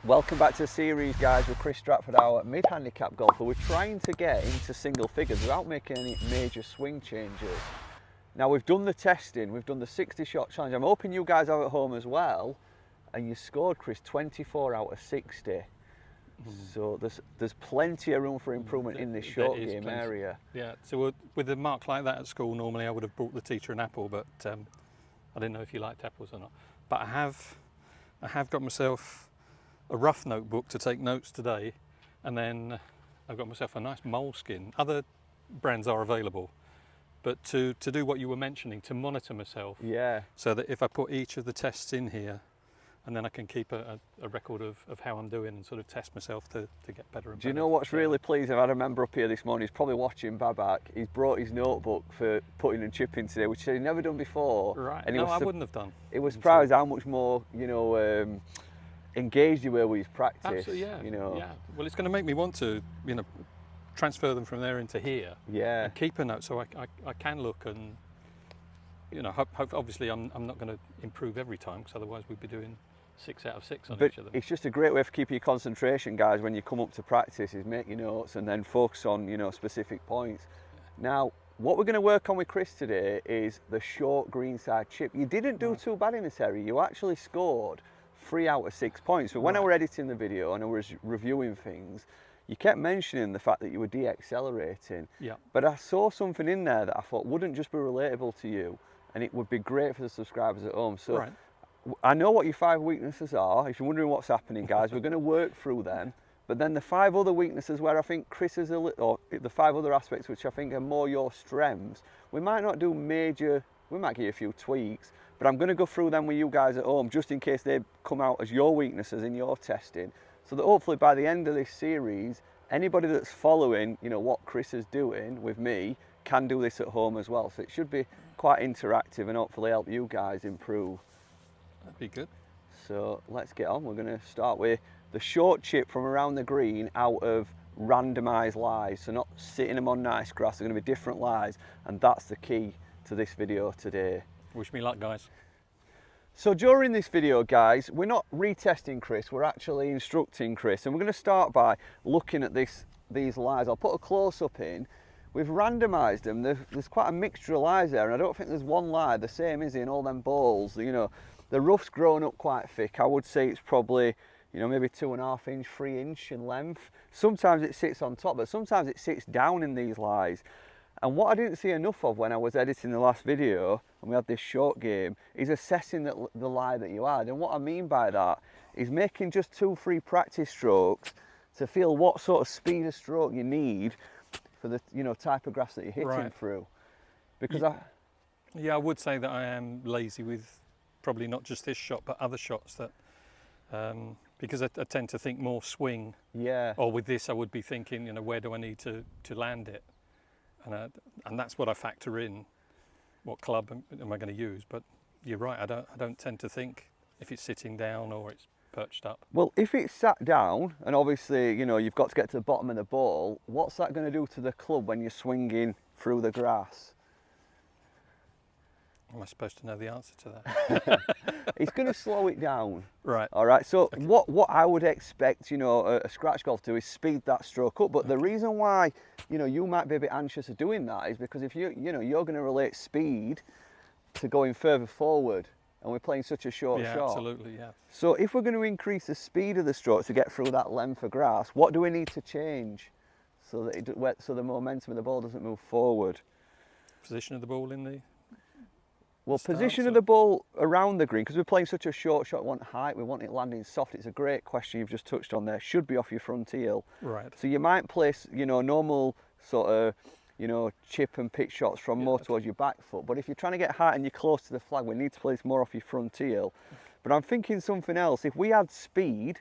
Welcome back to the series, guys, with Chris Stratford, our mid-handicap golfer. We're trying to get into single figures without making any major swing changes. Now, we've done the testing, we've done the 60-shot challenge. I'm hoping you guys are at home as well. And you scored, Chris, 24 out of 60. So there's plenty of room for improvement in this short game area. Yeah, so with a mark like that at school, normally I would have brought the teacher an apple, but I didn't know if you liked apples or not. But I have got myself a rough notebook to take notes today, and then I've got myself a nice moleskin. Other brands are available, but to do what you were mentioning, to monitor myself, Yeah. so that if I put each of the tests in here, and then I can keep a record of how I'm doing and sort of test myself to get better and better. Do you know what's really pleasing? I've had a member up here this morning, he's probably watching Babak. He's brought his notebook for putting and chipping today, which he'd never done before. Right, And no, I wouldn't have done. It was surprised how much more, engaged you were with his practice. Absolutely, yeah. Yeah. Well, it's going to make me want to, transfer them from there into here. Yeah. And keep a note so I can look and, obviously I'm not going to improve every time, because otherwise we'd be doing 6 out of 6 on each of them. It's just a great way for keeping your concentration, guys, when you come up to practice, is make your notes and then focus on, specific points. Now, what we're going to work on with Chris today is the short greenside chip. You didn't do too bad in this area. You actually scored 3 out of 6 points. But when I was editing the video and I was reviewing things, you kept mentioning the fact that you were de-accelerating. Yeah. But I saw something in there that I thought wouldn't just be relatable to you, and it would be great for the subscribers at home. So I know what your 5 weaknesses are. If you're wondering what's happening, guys, we're going to work through them. But then the 5 other weaknesses where I think Chris is or the 5 other aspects which I think are more your strengths, we might not do major, we might give you a few tweaks, but I'm going to go through them with you guys at home just in case they come out as your weaknesses in your testing, so that hopefully by the end of this series, anybody that's following, what Chris is doing with me can do this at home as well. So it should be quite interactive and hopefully help you guys improve. That'd be good. So let's get on. We're going to start with the short chip from around the green out of randomised lies. So not sitting them on nice grass, they're going to be different lies, and that's the key to this video today. Wish me luck, guys. So during this video, guys, we're not retesting Chris, we're actually instructing Chris, and we're going to start by looking at these lies. I'll put a close-up in. We've randomised them. There's quite a mixture of lies there, and I don't think there's one lie the same, is in all them balls. The rough's grown up quite thick. I would say it's probably, maybe 2.5 inch, 3 inch in length. Sometimes it sits on top, but sometimes it sits down in these lies. And what I didn't see enough of when I was editing the last video, and we had this short game, is assessing the lie that you had. And what I mean by that is making just 2-3 practice strokes to feel what sort of speed of stroke you need for the type of grass that you're hitting through. Because I would say that I am lazy with probably not just this shot, but other shots that, because I tend to think more swing. Yeah. Or with this, I would be thinking, where do I need to land it? And that's what I factor in. What club am I going to use? But you're right. I don't tend to think if it's sitting down or it's perched up. Well, if it's sat down, and obviously you've got to get to the bottom of the ball, what's that going to do to the club when you're swinging through the grass? Am I supposed to know the answer to that? It's going to slow it down. Right. All right. So what I would expect, a scratch golf to do is speed that stroke up. But the reason why, you might be a bit anxious of doing that is because if you're going to relate speed to going further forward, and we're playing such a short shot. Yeah, absolutely. Yeah. So if we're going to increase the speed of the stroke to get through that length of grass, what do we need to change so that so the momentum of the ball doesn't move forward? Position of the ball in the. Well, position of the ball around the green, because we're playing such a short shot, we want height, we want it landing soft. It's a great question you've just touched on there. Should be off your front heel. Right. So you might place, normal sort of, chip and pitch shots from more towards your back foot. But if you're trying to get height and you're close to the flag, we need to place more off your front heel. But I'm thinking something else. If we add speed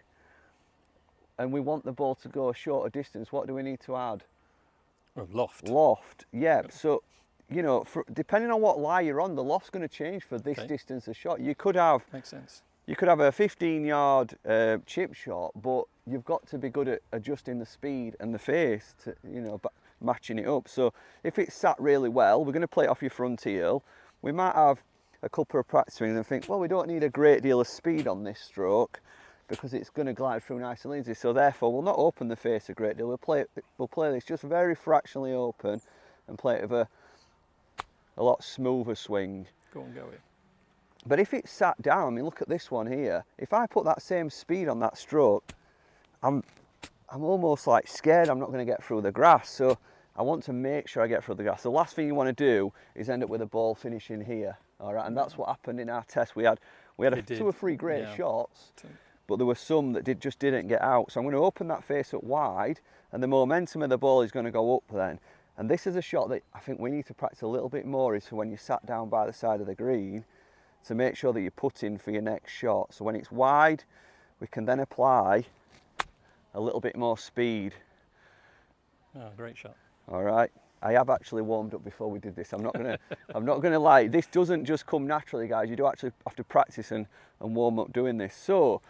and we want the ball to go a shorter distance, what do we need to add? Loft. Loft, yeah. So, depending on what lie you're on, the loft's going to change for this distance of shot. You could have, makes sense. You could have a 15-yard chip shot, but you've got to be good at adjusting the speed and the face to, matching it up. So if it's sat really well, we're going to play it off your front heel. We might have a couple of practice swings and think, well, we don't need a great deal of speed on this stroke. because it's going to glide through nice and easy. So therefore, we'll not open the face a great deal. We'll play this just very fractionally open and play it with a lot smoother swing. Go on, go it. But if it's sat down, I mean, look at this one here. If I put that same speed on that stroke, I'm almost like scared I'm not going to get through the grass. So I want to make sure I get through the grass. The last thing you want to do is end up with a ball finishing here. All right, and that's what happened in our test. We had 2 or 3 great shots, but there were some that just didn't get out. So I'm going to open that face up wide, and the momentum of the ball is going to go up then. And this is a shot that I think we need to practice a little bit more, is for when you sat down by the side of the green, to make sure that you're putting for your next shot. So when it's wide, we can then apply a little bit more speed. Oh, great shot. All right. I have actually warmed up before we did this. I'm not gonna lie. This doesn't just come naturally, guys. You do actually have to practice and warm up doing this. So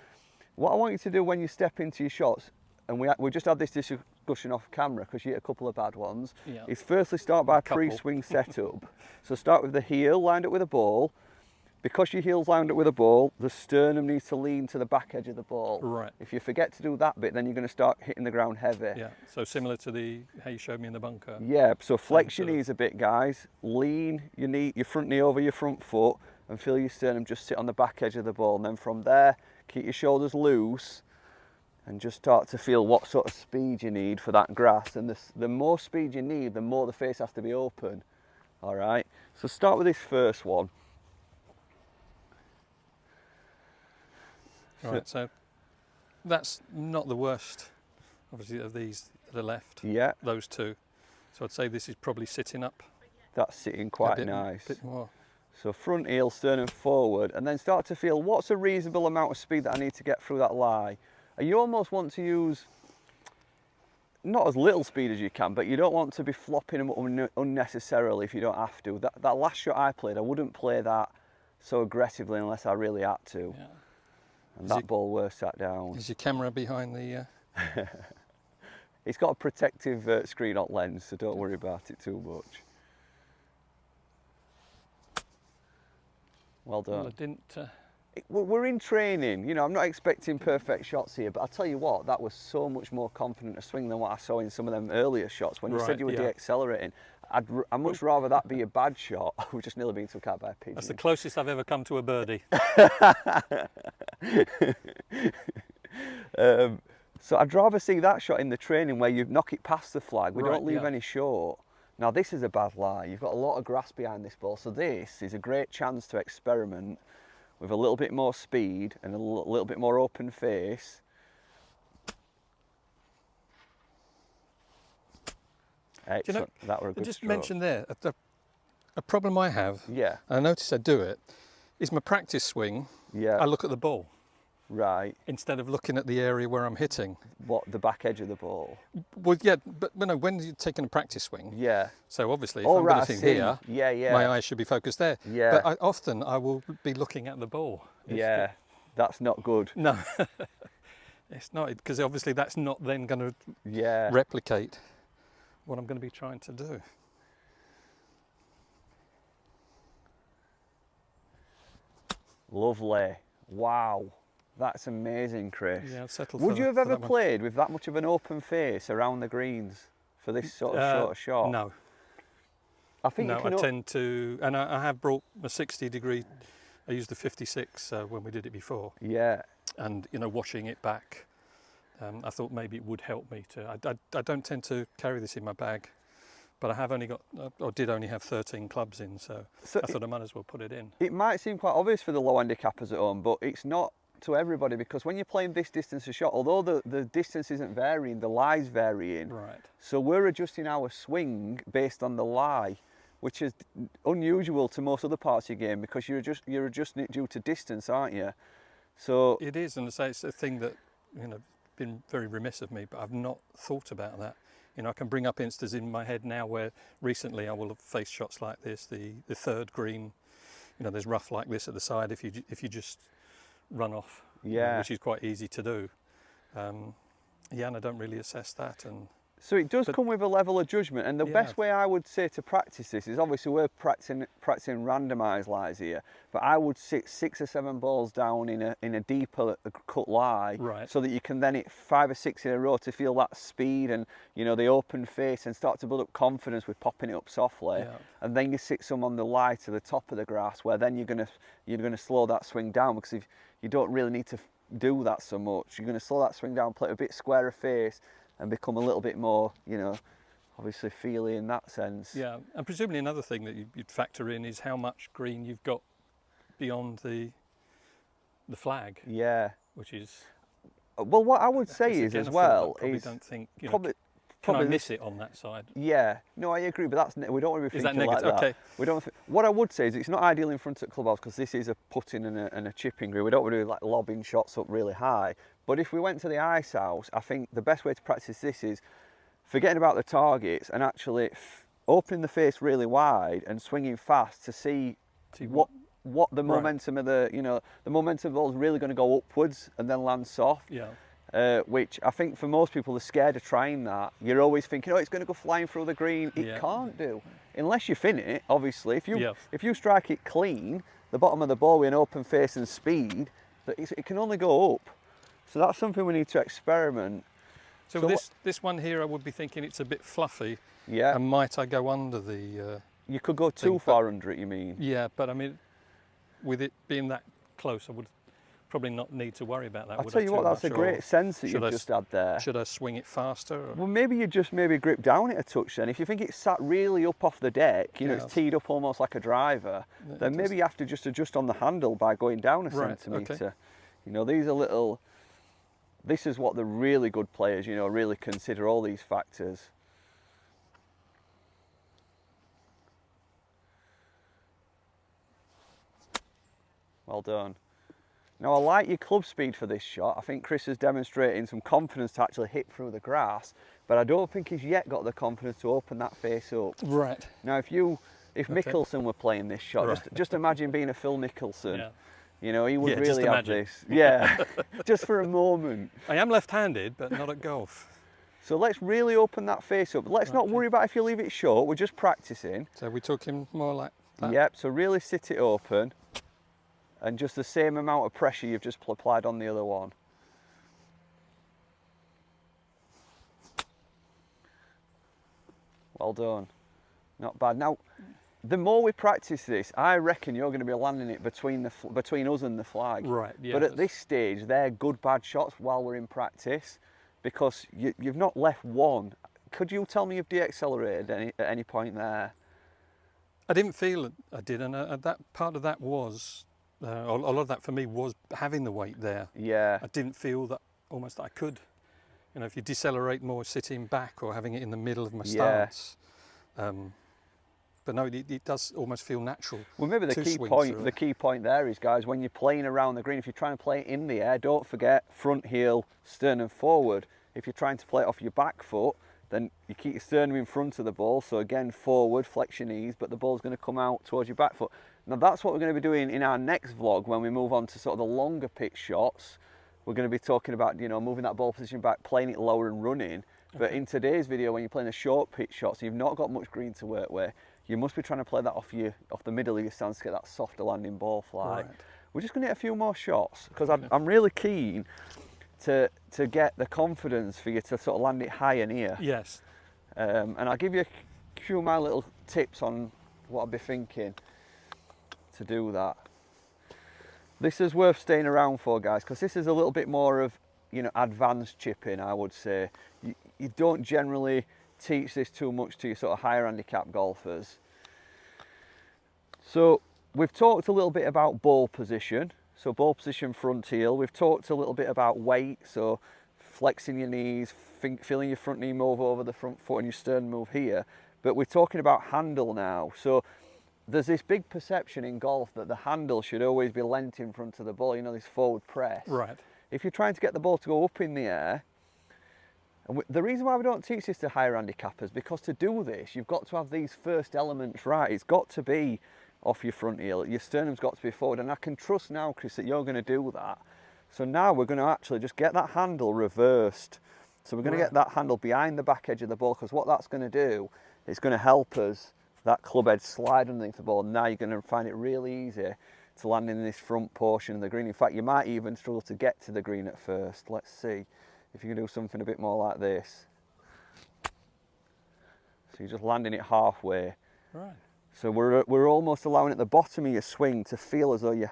what I want you to do when you step into your shots, and we just had this discussion off camera because you hit a couple of bad ones, is firstly start by pre-swing setup. So start with the heel lined up with a ball. Because your heel's lined up with a ball, the sternum needs to lean to the back edge of the ball. Right. If you forget to do that bit, then you're going to start hitting the ground heavy. Yeah, so similar to how you showed me in the bunker. Yeah, so flex your knees a bit, guys. Lean your front knee over your front foot and feel your sternum just sit on the back edge of the ball. And then from there, keep your shoulders loose and just start to feel what sort of speed you need for that grass. And the more speed you need, the more the face has to be open. All right, so start with this first one. Right, so that's not the worst, obviously, of these that are left. Yeah. Those two. So I'd say this is probably sitting up. That's sitting quite nice. A bit more. So front heel, sternum forward, and then start to feel what's a reasonable amount of speed that I need to get through that lie. And you almost want to use not as little speed as you can, but you don't want to be flopping them unnecessarily if you don't have to. That last shot I played, I wouldn't play that so aggressively unless I really had to. Yeah. And that ball were sat down. Is your camera behind the... It's got a protective screen-on lens, so don't worry about it too much. Well done. Well, I didn't... We're in training, you know, I'm not expecting perfect shots here, but I'll tell you what, that was so much more confident a swing than what I saw in some of them earlier shots. When you said you were de-accelerating, I'd much rather that be a bad shot. We've just nearly been took out by a pigeon. That's the closest I've ever come to a birdie. So I'd rather see that shot in the training where you knock it past the flag, we don't leave any short. Now this is a bad lie, you've got a lot of grass behind this ball, so this is a great chance to experiment with a little bit more speed and a little bit more open face. Excellent. Do you know, that were a good just stroke. mention there, a problem I have, yeah, and I notice I do it, is my practice swing, I look at the ball. Right. Instead of looking at the area where I'm hitting. What, the back edge of the ball? Well, yeah, but you know, when you're taking a practice swing, so obviously if I'm going to think here, my eyes should be focused there. Yeah. But often I will be looking at the ball. That's not good. No, it's not, because obviously that's not then going to replicate what I'm going to be trying to do. Lovely. Wow. That's amazing, Chris. Yeah, I've settled Would you have ever played with that much of an open face around the greens for this sort of short shot? No. I think I tend to, and I have brought a 60 degree, I used the 56 when we did it before. Yeah. And, you know, washing it back, I thought maybe it would help me to, I don't tend to carry this in my bag, but I have only got, or did only have 13 clubs in, so I thought I might as well put it in. It might seem quite obvious for the low handicappers at home, but it's not to everybody, because when you're playing this distance of shot, although the distance isn't varying, the lie's varying. Right. So we're adjusting our swing based on the lie, which is unusual to most other parts of your game, because you're adjusting it due to distance, aren't you? So it is, and I say it's a thing that, you know, been very remiss of me, but I've not thought about that. You know, I can bring up instances in my head now where recently I will have faced shots like this, the third green, you know, there's rough like this at the side if you just run off, you know, which is quite easy to do. And I don't really assess that. And So it does come with a level of judgment, and the best way I would say to practice this is, obviously we're practicing randomised lies here, but I would sit 6 or 7 balls down in a deeper cut lie, Right. so that you can then hit 5 or 6 in a row to feel that speed and, you know, the open face, and start to build up confidence with popping it up softly. Yeah. And then you sit some on the lie to the top of the grass, where then you're gonna slow that swing down, because if you don't really need to do that so much, you're gonna slow that swing down, play a bit squarer face, and become a little bit more, you know, obviously feely in that sense. Yeah, and presumably another thing that you'd factor in is how much green you've got beyond the flag. Yeah. Which is... Well, what I would say is, as well, is... don't think, you know, probably can I miss it on that side? Yeah. No, I agree, but we don't want to be thinking like that. Okay. We don't. What I would say is, it's not ideal in front of clubhouse, because this is a putting and a chipping green. We don't want to do like lobbing shots up really high. But if we went to the ice house, I think the best way to practice this is forgetting about the targets and actually opening the face really wide and swinging fast to see what the momentum of the momentum of the ball is really going to go upwards and then land soft. Yeah. Which I think for most people are scared of trying that. You're always thinking, oh, it's going to go flying through the green. It can't do, unless you fin it. Obviously, if you strike it clean, the bottom of the ball with an open face and speed, it can only go up. So that's something we need to experiment. So this one here, I would be thinking it's a bit fluffy. Yeah. And might I go under the... you could go too far under it, you mean? Yeah, but I mean, with it being that close, I would probably not need to worry about that. I'll tell you what, that's a great sense that you've just had there. Should I swing it faster? Or? Well, maybe you just grip down it a touch then. If you think it's sat really up off the deck, you know, it's teed up almost like a driver, then maybe you have to just adjust on the handle by going down a centimetre. Okay. You know, these are little... This is what the really good players, you know, really consider, all these factors. Well done. Now, I like your club speed for this shot. I think Chris is demonstrating some confidence to actually hit through the grass, but I don't think he's yet got the confidence to open that face up. Right. Now, if Mickelson were playing this shot, just imagine being a Phil Mickelson. Yeah. You know, he would really have this. Yeah, just for a moment. I am left-handed, but not at golf. So let's really open that face up. Let's not worry about if you leave it short. We're just practicing. So we're talking more like that? Yep, so really sit it open. And just the same amount of pressure you've just applied on the other one. Well done. Not bad. Now, the more we practice this, I reckon you're going to be landing it between us and the flag. Right, yeah. But at this stage, they're good bad shots while we're in practice, because you've not left one. Could you tell me you've de-accelerated at any point there? I didn't feel I did, and that part of that was, a lot of that for me was having the weight there. Yeah. I didn't feel that almost that I could. You know, if you decelerate more sitting back or having it in the middle of my stance. But no, it does almost feel natural. Well, maybe the key point there is, guys, when you're playing around the green, if you're trying to play it in the air, don't forget front heel, sternum forward. If you're trying to play it off your back foot, then you keep your sternum in front of the ball. So again, forward, flex your knees, but the ball's going to come out towards your back foot. Now that's what we're going to be doing in our next vlog when we move on to sort of the longer pitch shots. We're going to be talking about, you know, moving that ball position back, playing it lower and running. But in today's video, when you're playing the short pitch shots, you've not got much green to work with. You must be trying to play that off the middle of your stance to get that softer landing ball flight. Right. We're just going to hit a few more shots, because I'm really keen to get the confidence for you to sort of land it high and here. Yes. And I'll give you a few of my little tips on what I'd be thinking to do that. This is worth staying around for, guys, because this is a little bit more of, you know, advanced chipping, I would say. You don't generally teach this too much to your sort of higher handicap golfers. So we've talked a little bit about ball position. So ball position, front heel. We've talked a little bit about weight. So flexing your knees, feeling your front knee move over the front foot and your sternum move here. But we're talking about handle now. So there's this big perception in golf that the handle should always be lent in front of the ball, you know, this forward press. Right. If you're trying to get the ball to go up in the air, and the reason why we don't teach this to higher handicappers, because to do this, you've got to have these first elements right. It's got to be off your front heel, your sternum's got to be forward, and I can trust now, Chris, that you're going to do that. So now we're going to actually just get that handle reversed So we're going to get that handle behind the back edge of the ball, because what that's going to do is going to help us, that club head slide underneath the ball. Now you're going to find it really easy to land in this front portion of the green. In fact, you might even struggle to get to the green at first. Let's see if you can do something a bit more like this. So you're just landing it halfway. Right. So we're almost allowing at the bottom of your swing to feel as though your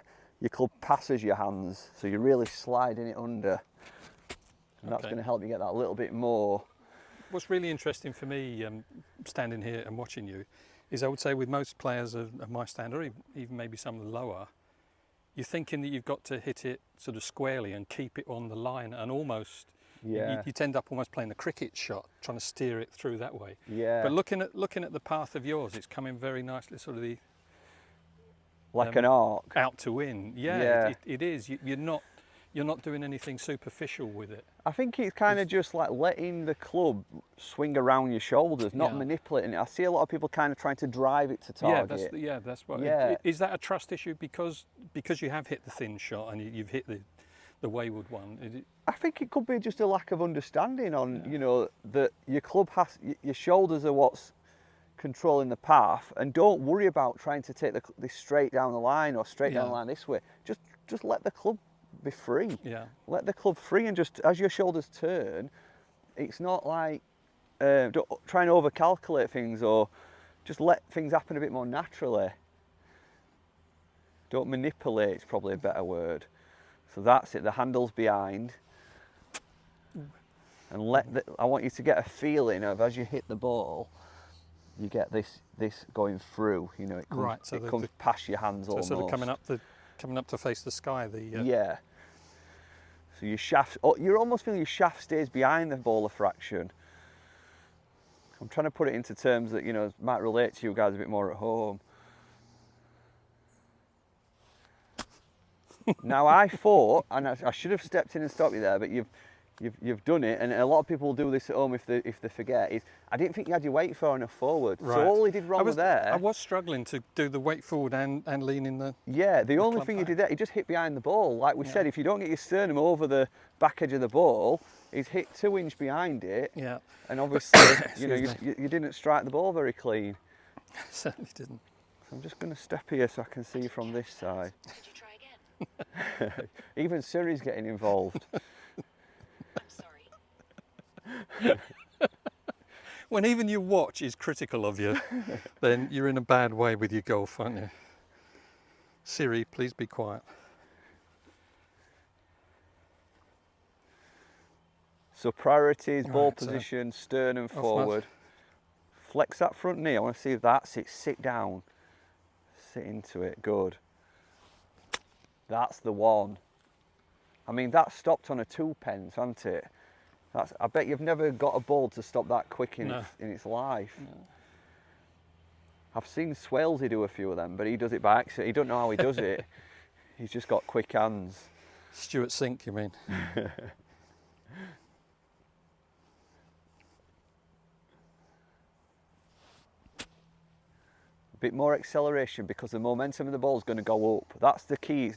club passes your hands. So you're really sliding it under. And that's going to help you get that little bit more. What's really interesting for me, standing here and watching you, is I would say with most players of my standard, or even maybe some of the lower, you're thinking that you've got to hit it sort of squarely and keep it on the line, and almost you tend up almost playing a cricket shot, trying to steer it through that way. Yeah. But looking at the path of yours, it's coming very nicely, sort of like an arc out to win. Yeah. It is. You're not doing anything superficial with it. I think it's kind of just like letting the club swing around your shoulders, not manipulating it. I see a lot of people kind of trying to drive it to target. That's what. Yeah. Is that a trust issue because you have hit the thin shot and you've hit the wayward one? I think it could be just a lack of understanding on, you know, that your club has, your shoulders are what's controlling the path, and don't worry about trying to take this straight down the line or straight down the line this way. Just let the club be free. Yeah. Let the club free, and just as your shoulders turn, it's not like don't try and overcalculate things, or just let things happen a bit more naturally. Don't manipulate, it's probably a better word. So that's it, the handle's behind. And I want you to get a feeling of, as you hit the ball, you get this going through, you know, it comes past your hands almost. So sort of coming up to face the sky. Yeah. So your shaft, you're almost feeling your shaft stays behind the ball a fraction. I'm trying to put it into terms that, you know, might relate to you guys a bit more at home. Now I thought, and I should have stepped in and stopped you there, but you've done it, and a lot of people do this at home if they forget. Is I didn't think you had your weight far enough forward. Right. So all he did wrong there. I was struggling to do the weight forward and lean in the. Yeah, the only thing he did there, he just hit behind the ball. Like we said, if you don't get your sternum over the back edge of the ball, he's hit 2 inches behind it. Yeah. And obviously, you know, you didn't strike the ball very clean. Certainly didn't. So I'm just going to step here so I can see from this side. Could you try again? Even Siri's getting involved. I'm sorry. When even your watch is critical of you, then you're in a bad way with your golf, aren't you? Siri, please be quiet. So priorities, ball position, sternum forward. Flex that front knee. I want to see if that's it. Sit down. Sit into it. Good. That's the one. I mean, that stopped on a 2 pence, hasn't it? I bet you've never got a ball to stop that quick in its life. No. I've seen Swalesy do a few of them, but he does it by accident. He don't know how he does it. He's just got quick hands. Stuart Sink, you mean? A bit more acceleration, because the momentum of the ball is going to go up. That's the key.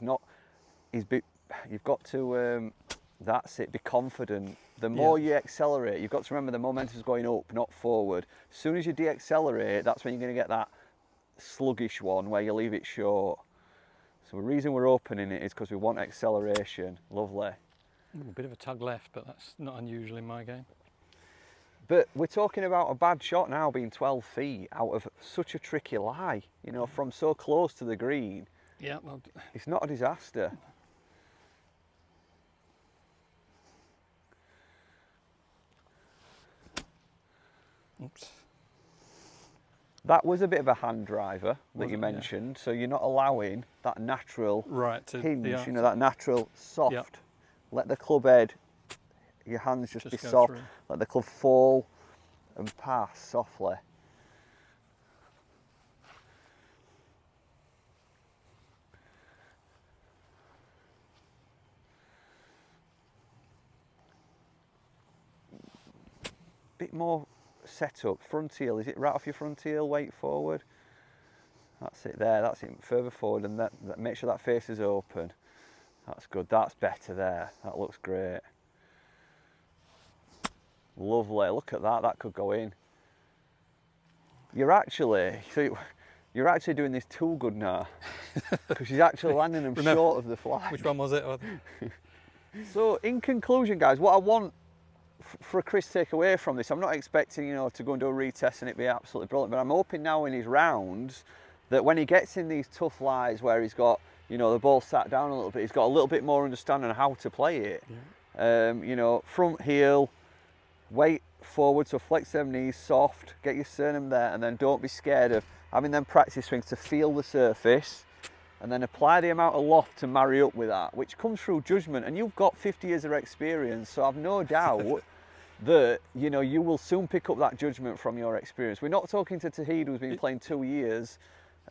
You've got to, that's it, be confident. The more you accelerate, you've got to remember the momentum is going up, not forward. As soon as you de-accelerate, that's when you're going to get that sluggish one where you leave it short. So the reason we're opening it is because we want acceleration. Lovely. A bit of a tug left, but that's not unusual in my game. But we're talking about a bad shot now being 12 feet out of such a tricky lie, you know, from so close to the green. Yeah. Well, it's not a disaster. Oops. That was a bit of a hand driver that you mentioned, so you're not allowing that natural hinge, you know, that natural soft. Yep. Let the club head, your hands just be soft. Through. Let the club fall and pass softly. Bit more set up, front heel, is it right off your front heel, weight forward? That's it there, that's it, further forward, and that make sure that face is open. That's good, that's better there, that looks great. Lovely. Look at that. That could go in. You're actually doing this too good now, because she's actually landing them short of the flag. Which one was it? So in conclusion, guys, what I want for Chris to take away from this, I'm not expecting, you know, to go and do a retest and it be absolutely brilliant, but I'm hoping now in his rounds that when he gets in these tough lies where he's got, you know, the ball sat down a little bit, he's got a little bit more understanding of how to play it. Yeah. You know, front heel, weight forward, so flex them knees, soft, get your sternum there, and then don't be scared of having them practice swings to feel the surface, and then apply the amount of loft to marry up with that, which comes through judgment. And you've got 50 years of experience, so I've no doubt that, you know, you will soon pick up that judgment from your experience. We're not talking to Tahid, who's been playing 2 years,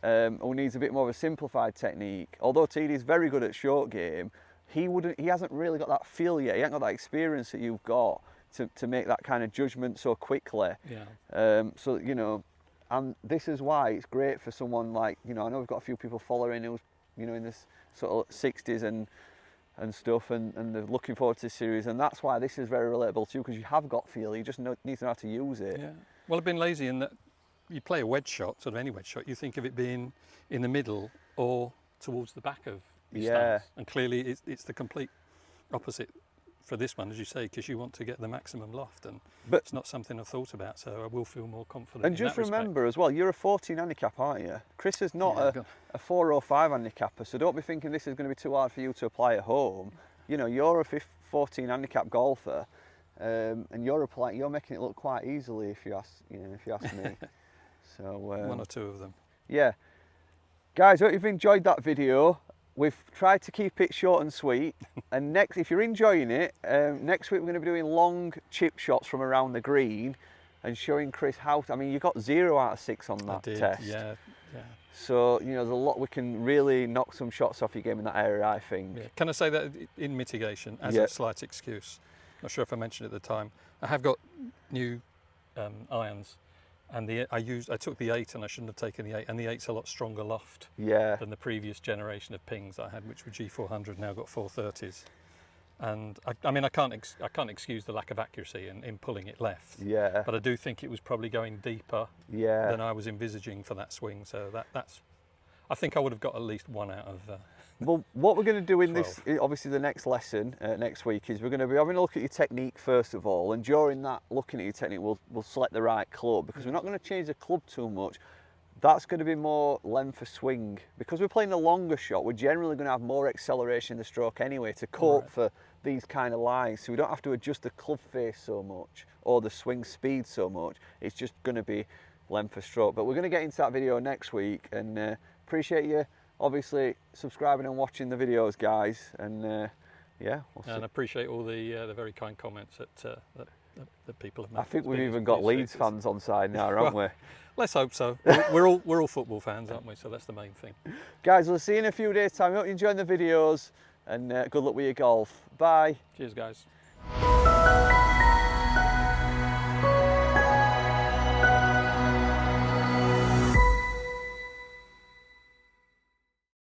who needs a bit more of a simplified technique. Although Tahid is very good at short game, he hasn't really got that feel yet. He hasn't got that experience that you've got to make that kind of judgment so quickly. Yeah. So, you know, and this is why it's great for someone like, you know, I know we've got a few people following who's, you know, in this sort of 60s and stuff, and they're looking forward to this series, and that's why this is very relatable to you, because you have got feel, you just need to know how to use it. Yeah. Well, I've been lazy in that you play a wedge shot, sort of any wedge shot, you think of it being in the middle or towards the back of your stance, and clearly it's the complete opposite for this one, as you say, because you want to get the maximum loft, but it's not something I've thought about, so I will feel more confident. And just remember as well, you're a 14 handicap, aren't you? Chris is not a 4 or 5 handicapper, so don't be thinking this is going to be too hard for you to apply at home. You know, you're a 14 handicap golfer, and you're making it look quite easily, if you ask me. So one or two of them. Yeah, guys, I hope you've enjoyed that video. We've tried to keep it short and sweet, and if you're enjoying it, next week we're going to be doing long chip shots from around the green and showing Chris how to, I mean, you got 0 out of 6 on that test. Yeah. So, you know, there's a lot, we can really knock some shots off your game in that area, I think. Yeah. Can I say that in mitigation, as a slight excuse, not sure if I mentioned at the time, I have got new irons. And I took the 8, and I shouldn't have taken the 8, and the 8's a lot stronger loft than the previous generation of pings I had, which were G400, now got 430s. And I mean, I can't excuse the lack of accuracy in pulling it left. Yeah. But I do think it was probably going deeper than I was envisaging for that swing. So that's, I think I would have got at least 1 out of. Well, what we're going to do in 12. this, obviously the next lesson next week, is we're going to be having a look at your technique first of all, and during that looking at your technique we'll select the right club, because we're not going to change the club too much. That's going to be more length of swing. Because we're playing a longer shot, we're generally going to have more acceleration in the stroke anyway to cope for these kind of lines, so we don't have to adjust the club face so much or the swing speed so much. It's just going to be length of stroke. But we're going to get into that video next week, and appreciate you obviously subscribing and watching the videos, guys, and yeah, we'll see. And I appreciate all the very kind comments that people have made. I think we've even got Leeds fans on side now, haven't we? Let's hope so. We're all football fans, aren't we? So that's the main thing. Guys, we'll see you in a few days' time. I hope you're enjoying the videos, and good luck with your golf. Bye. Cheers, guys.